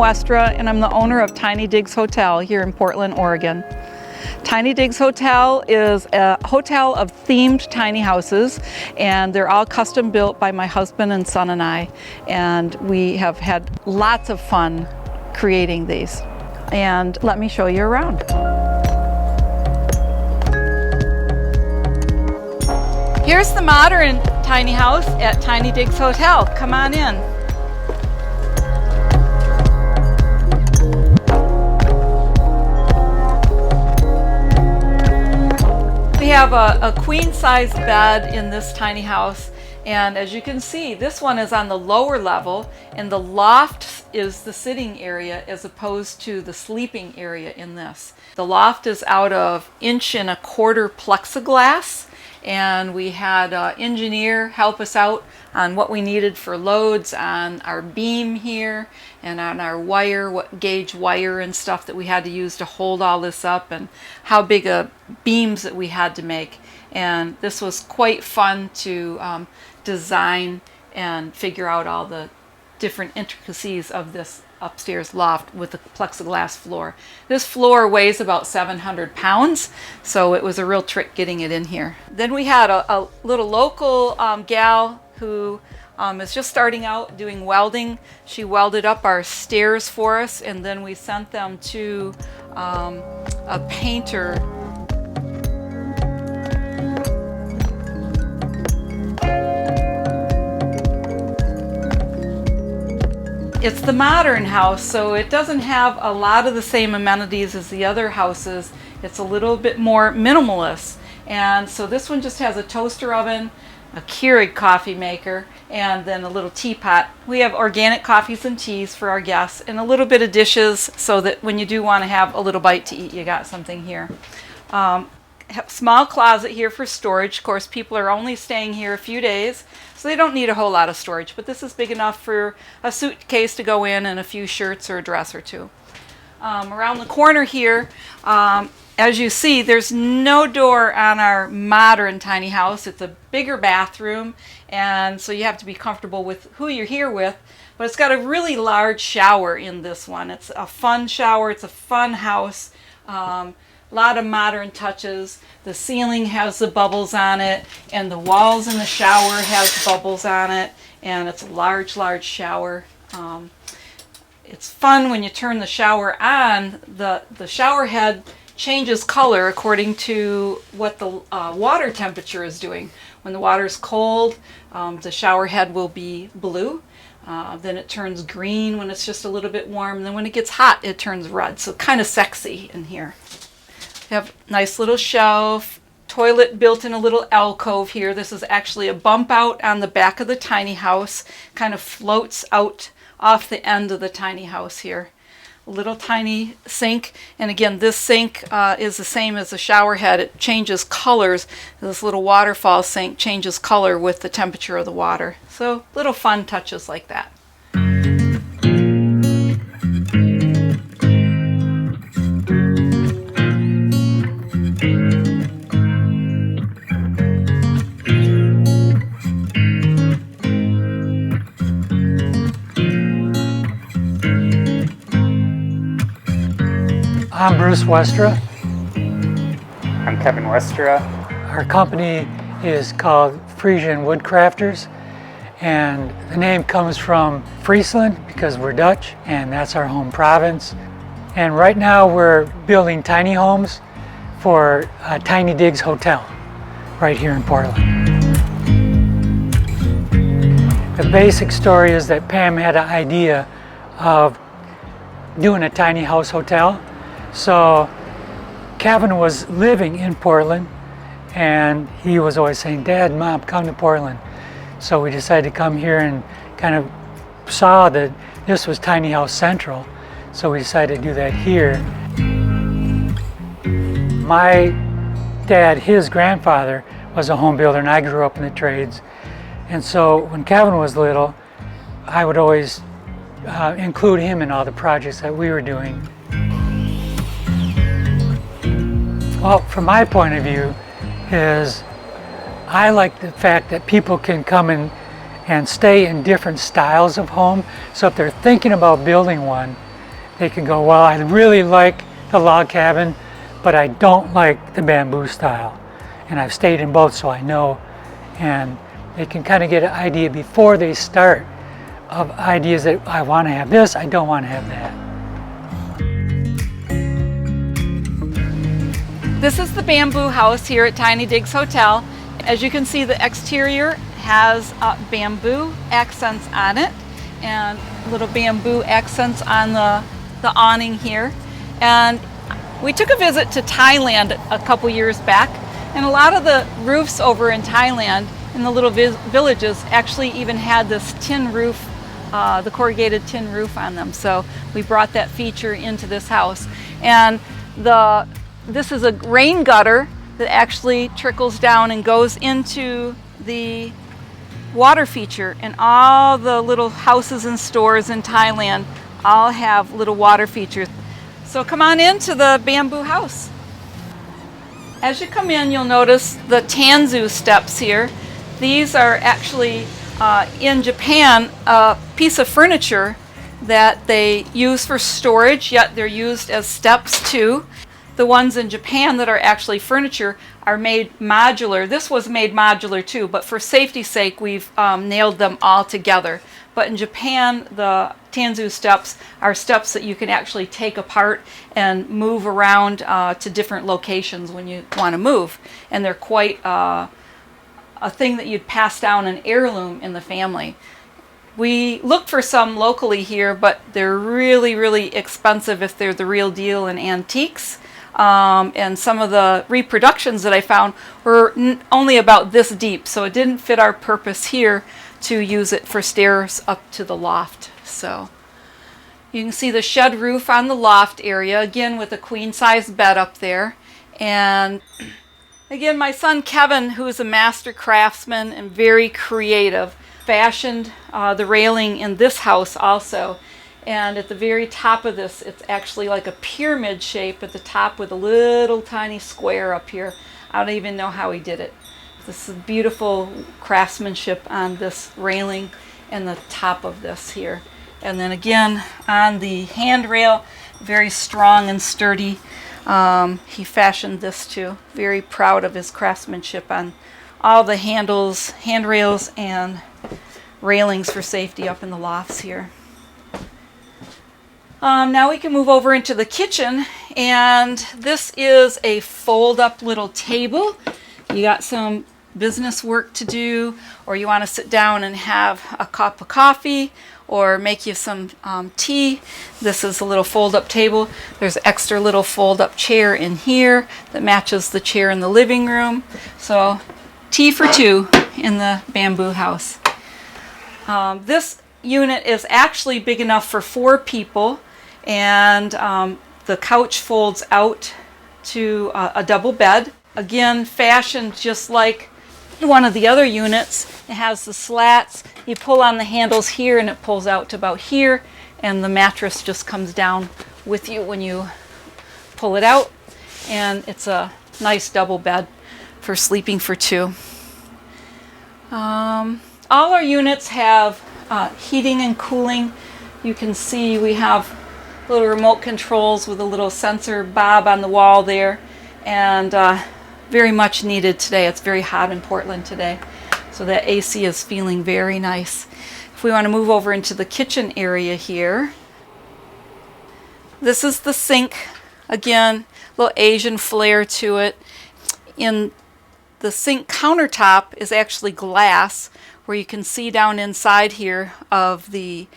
Westra, and I'm the owner of Tiny Digs Hotel here in Portland, Oregon. Tiny Digs Hotel is a hotel of themed tiny houses, and they're all custom built by my husband and son and I, and we have had lots of fun creating these. And let me show you around. Here's the modern tiny house at Tiny Digs Hotel. Come on in. We have a queen-size bed in this tiny house, and as you can see, this one is on the lower level, and the loft is the sitting area as opposed to the sleeping area in this. The loft is out of 1.25" plexiglass, and we had an engineer help us out on what we needed for loads on our beam here and on our wire, what gauge wire and stuff that we had to use to hold all this up, and how big a beams that we had to make. And this was quite fun to design and figure out all the different intricacies of this upstairs loft with the plexiglass floor. This floor weighs about 700 pounds, so it was a real trick getting it in here. Then we had a little local gal who is just starting out doing welding. She welded up our stairs for us, and then we sent them to a painter. It's the modern house, so it doesn't have a lot of the same amenities as the other houses. It's a little bit more minimalist. And so this one just has a toaster oven, a Keurig coffee maker, and then a little teapot. We have organic coffees and teas for our guests, and a little bit of dishes so that when you do want to have a little bite to eat, you got something here. Small closet here for storage. Of course, people are only staying here a few days, so they don't need a whole lot of storage, but this is big enough for a suitcase to go in and a few shirts or a dress or two. Around the corner here, as you see, there's no door on our modern tiny house. It's a bigger bathroom, and so you have to be comfortable with who you're here with, but it's got a really large shower in this one. It's a fun shower. It's a fun house. A lot of modern touches. The ceiling has the bubbles on it, and the walls in the shower has bubbles on it, and it's a large shower. It's fun when you turn the shower on. The shower head changes color according to what the water temperature is doing. When the water is cold, the shower head will be blue. Then it turns green when it's just a little bit warm. And then when it gets hot, it turns red. So kind of sexy in here. We have a nice little shelf, toilet built in a little alcove here. This is actually a bump out on the back of the tiny house, kind of floats out off the end of the tiny house here. A little tiny sink, and again, this sink is the same as the shower head. It changes colors. This little waterfall sink changes color with the temperature of the water. So little fun touches like that. I'm Bruce Westra. I'm Kevin Westra. Our company is called Frisian Woodcrafters, and the name comes from Friesland because we're Dutch, and that's our home province. And right now we're building tiny homes for Tiny Digs Hotel right here in Portland. The basic story is that Pam had an idea of doing a tiny house hotel. So Kevin was living in Portland, and he was always saying, "Dad, Mom, come to Portland." So we decided to come here and kind of saw that this was Tiny House Central. So we decided to do that here. My dad, his grandfather, was a home builder, and I grew up in the trades. And so when Kevin was little, I would always include him in all the projects that we were doing. Well, from my point of view, is I like the fact that people can come in and stay in different styles of home. So if they're thinking about building one, they can go, well, I really like the log cabin, but I don't like the bamboo style. And I've stayed in both, so I know. And they can kind of get an idea before they start of ideas that I want to have this, I don't want to have that. This is the bamboo house here at Tiny Digs Hotel. As you can see, the exterior has bamboo accents on it and little bamboo accents on the awning here. And we took a visit to Thailand a couple years back, and a lot of the roofs over in Thailand in the little villages actually even had this tin roof, the corrugated tin roof on them. So we brought that feature into this house. And this is a rain gutter that actually trickles down and goes into the water feature. And all the little houses and stores in Thailand all have little water features. So come on into the bamboo house. As you come in, you'll notice the tanzu steps here. These are actually in Japan a piece of furniture that they use for storage, yet they're used as steps too. The ones in Japan that are actually furniture are made modular. This was made modular too, but for safety's sake, we've nailed them all together. But in Japan, the tanzu steps are steps that you can actually take apart and move around to different locations when you want to move. And they're quite a thing that you'd pass down, an heirloom in the family. We looked for some locally here, but they're really, really expensive if they're the real deal and antiques. And some of the reproductions that I found were only about this deep, so it didn't fit our purpose here to use it for stairs up to the loft. So you can see the shed roof on the loft area, again with a queen size bed up there. And again, my son Kevin, who is a master craftsman and very creative, fashioned the railing in this house also. And at the very top of this, it's actually like a pyramid shape at the top with a little tiny square up here. I don't even know how he did it. This is beautiful craftsmanship on this railing and the top of this here. And then again, on the handrail, very strong and sturdy. He fashioned this too. Very proud of his craftsmanship on all the handles, handrails, and railings for safety up in the lofts here. Now we can move over into the kitchen, and this is a fold-up little table. You got some business work to do, or you want to sit down and have a cup of coffee or make you some tea. This is a little fold-up table. There's an extra little fold-up chair in here that matches the chair in the living room. So tea for two in the bamboo house. This unit is actually big enough for 4 people. And the couch folds out to a double bed. Again, fashioned just like one of the other units. It has the slats. You pull on the handles here and it pulls out to about here, and the mattress just comes down with you when you pull it out. And it's a nice double bed for sleeping for 2. All our units have heating and cooling. You can see we have little remote controls with a little sensor bob on the wall there, and very much needed today. It's very hot in Portland today, so that AC is feeling very nice. If we want to move over into the kitchen area here, this is the sink. Again, a little Asian flair to it. In the sink countertop is actually glass, where you can see down inside here of the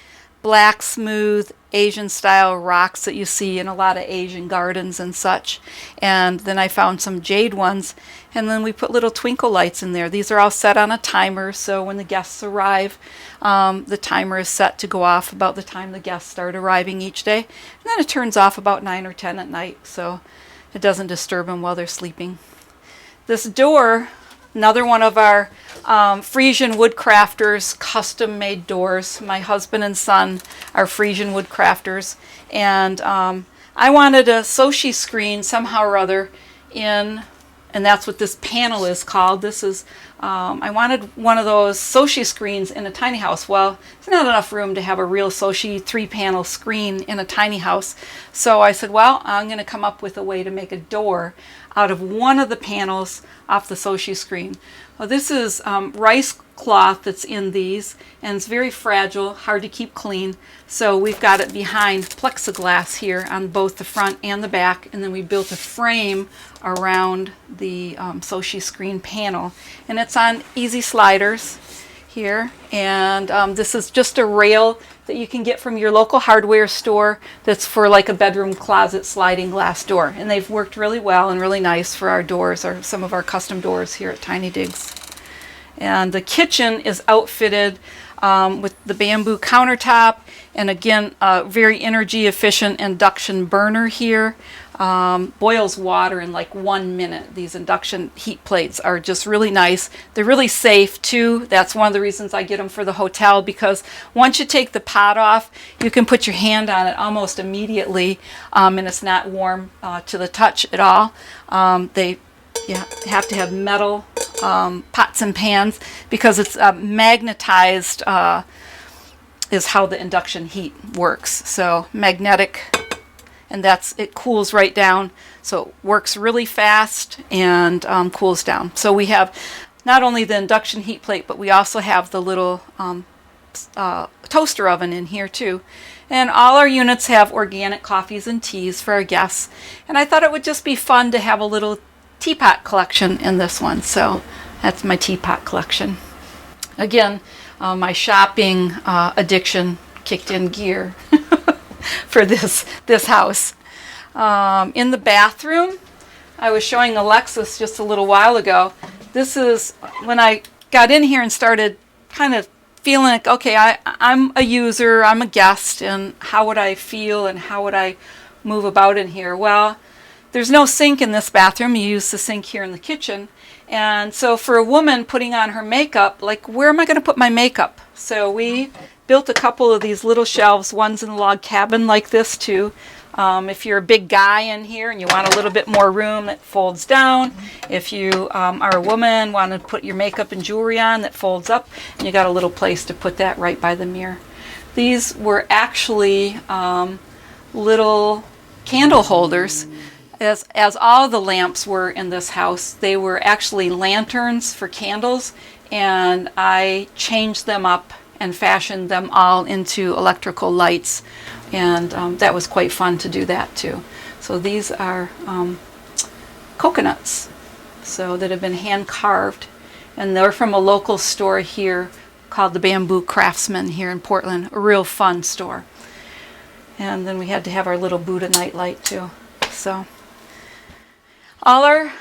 black, smooth, Asian style rocks that you see in a lot of Asian gardens and such. And then I found some jade ones, and then we put little twinkle lights in there. These are all set on a timer, so when the guests arrive, the timer is set to go off about the time the guests start arriving each day. And then it turns off about 9 or 10 at night, so it doesn't disturb them while they're sleeping. This door Another one of our Frisian woodcrafters custom made doors. My husband and son are Frisian woodcrafters, and I wanted a soshi screen somehow or other in, and that's what this panel is called. This is, I wanted one of those soshi screens in a tiny house. Well, there's not enough room to have a real soshi 3-panel screen in a tiny house. So I said, well, I'm going to come up with a way to make a door out of one of the panels off the soshi screen. Well, this is rice cloth that's in these, and it's very fragile, hard to keep clean. So we've got it behind plexiglass here on both the front and the back, and then we built a frame around the soshi screen panel, and it's on easy sliders here. And this is just a rail that you can get from your local hardware store that's for like a bedroom closet sliding glass door, and they've worked really well and really nice for our doors, or some of our custom doors here at Tiny Digs. And the kitchen is outfitted with the bamboo countertop, and again, a very energy efficient induction burner here. Boils water in like 1 minute. These induction heat plates are just really nice. They're really safe too. That's one of the reasons I get them for the hotel, because once you take the pot off, you can put your hand on it almost immediately, and it's not warm to the touch at all. You have to have metal pots and pans, because it's magnetized is how the induction heat works. So magnetic, and it cools right down. So it works really fast and cools down. So we have not only the induction heat plate, but we also have the little toaster oven in here too. And all our units have organic coffees and teas for our guests. And I thought it would just be fun to have a little teapot collection in this one. So that's my teapot collection. Again, my shopping addiction kicked in gear for this house. In the bathroom, I was showing Alexis just a little while ago. This is when I got in here and started kind of feeling like, okay, I'm a user, I'm a guest, and how would I feel and how would I move about in here? Well, there's no sink in this bathroom. You use the sink here in the kitchen. And so for a woman putting on her makeup, like, where am I going to put my makeup? So we built a couple of these little shelves. One's in a log cabin like this too. If you're a big guy in here and you want a little bit more room, that folds down. If you are a woman, want to put your makeup and jewelry on, that folds up, and you got a little place to put that right by the mirror. These were actually little candle holders. As all the lamps were in this house, they were actually lanterns for candles, and I changed them up and fashioned them all into electrical lights, and that was quite fun to do that too. So these are coconuts, so that have been hand carved, and they're from a local store here called the Bamboo Craftsman here in Portland, a real fun store. And then we had to have our little Buddha night light too. So all our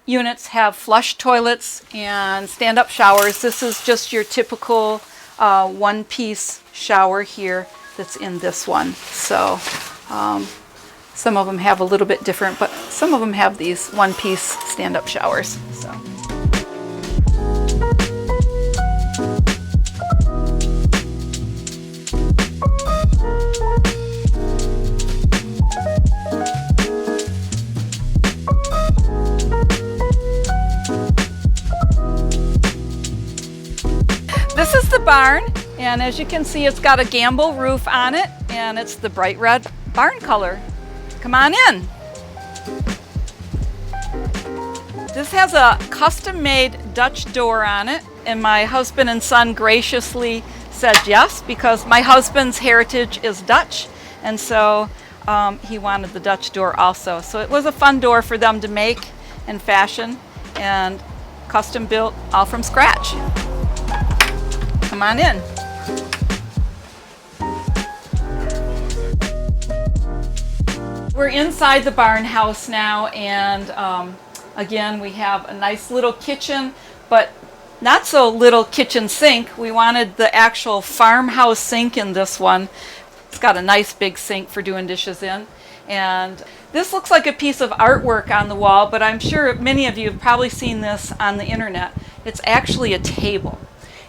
units have flush toilets and stand-up showers. This is just your typical one-piece shower here that's in this one. So some of them have a little bit different, but some of them have these one-piece stand-up showers. So. This is the barn, and as you can see, it's got a gamble roof on it, and it's the bright red barn color. Come on in. This has a custom-made Dutch door on it, and my husband and son graciously said yes, because my husband's heritage is Dutch, and so he wanted the Dutch door also. So it was a fun door for them to make and fashion, and custom built all from scratch. Come on in. We're inside the barn house now, and again, we have a nice little kitchen, but not so little kitchen sink. We wanted the actual farmhouse sink in this one. It's got a nice big sink for doing dishes in, and This looks like a piece of artwork on the wall, but I'm sure many of you have probably seen this on the internet. It's actually a table,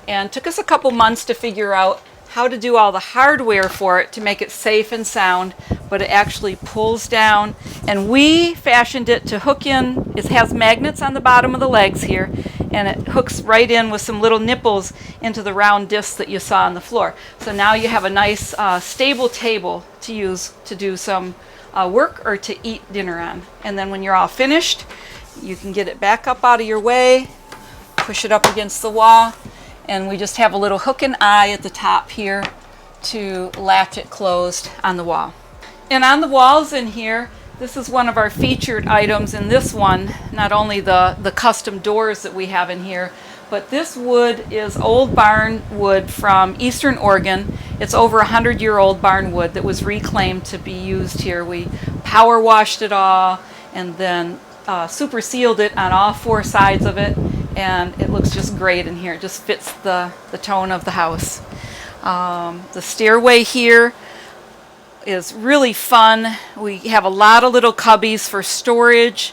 and it took us a couple months to figure out how to do all the hardware for it to make it safe and sound, but it actually pulls down, and we fashioned it to hook in. It has magnets on the bottom of the legs here, and it hooks right in with some little nipples into the round discs that you saw on the floor. So now you have a nice stable table to use to do some work or to eat dinner on. And then when you're all finished, you can get it back up out of your way, push it up against the wall, and we just have a little hook and eye at the top here to latch it closed on the wall. And on the walls in here, this is one of our featured items in this one, not only the custom doors that we have in here, but this wood is old barn wood from Eastern Oregon. It's over 100-year-old barn wood that was reclaimed to be used here. We power washed it all and then super sealed it on all four sides of it, and it looks just great in here. It just fits the tone of the house. The stairway here is really fun. We have a lot of little cubbies for storage.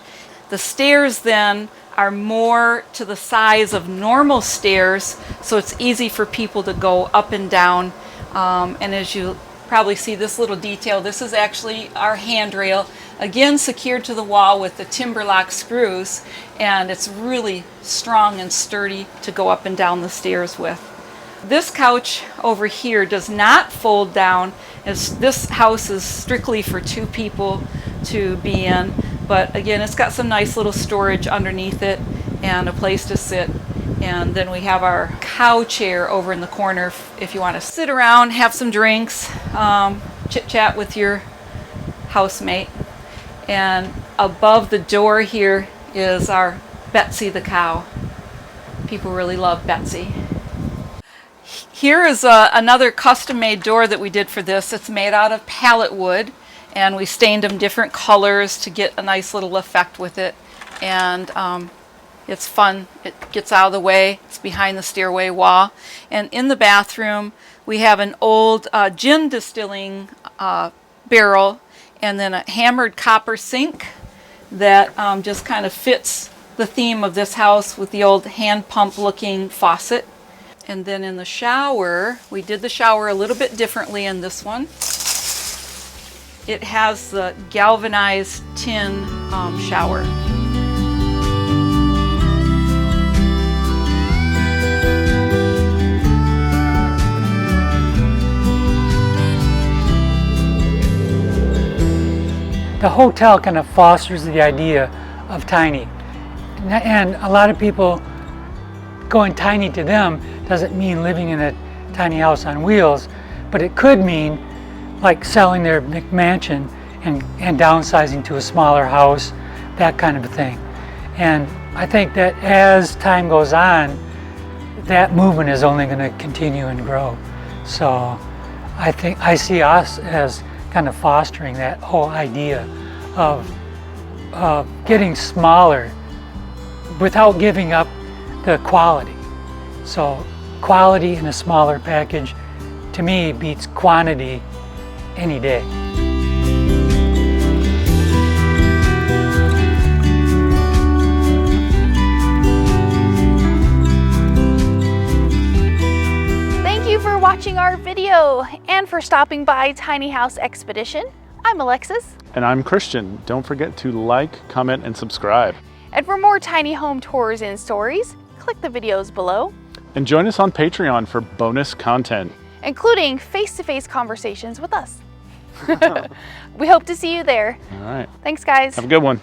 The stairs then are more to the size of normal stairs, so it's easy for people to go up and down. And as you probably see this little detail, this is actually our handrail, again secured to the wall with the timber lock screws, and it's really strong and sturdy to go up and down the stairs with. This couch over here does not fold down, as this house is strictly for two people to be in, but again it's got some nice little storage underneath it and a place to sit. And then we have our cow chair over in the corner if you want to sit around, have some drinks, chit chat with your housemate. And above the door here is our Betsy the cow. People really love Betsy. Here is another custom-made door that we did for this. It's made out of pallet wood, and we stained them different colors to get a nice little effect with it. And it's fun. It gets out of the way. It's behind the stairway wall. And in the bathroom, we have an old gin distilling barrel, and then a hammered copper sink that just kind of fits the theme of this house with the old hand pump looking faucet. And then in the shower, we did the shower a little bit differently in this one. It has the galvanized tin shower. The hotel kind of fosters the idea of tiny. And a lot of people going tiny to them doesn't mean living in a tiny house on wheels, but it could mean like selling their McMansion and downsizing to a smaller house, that kind of a thing. And I think that as time goes on, that movement is only going to continue and grow. So I think I see us as kind of fostering that whole idea of getting smaller without giving up the quality. So quality in a smaller package, to me, beats quantity any day. Thank you for watching our video and for stopping by Tiny House Expedition. I'm Alexis. And I'm Christian. Don't forget to like, comment, and subscribe. And for more tiny home tours and stories, click the videos below. And join us on Patreon for bonus content, including face-to-face conversations with us. We hope to see you there. All right. Thanks, guys. Have a good one.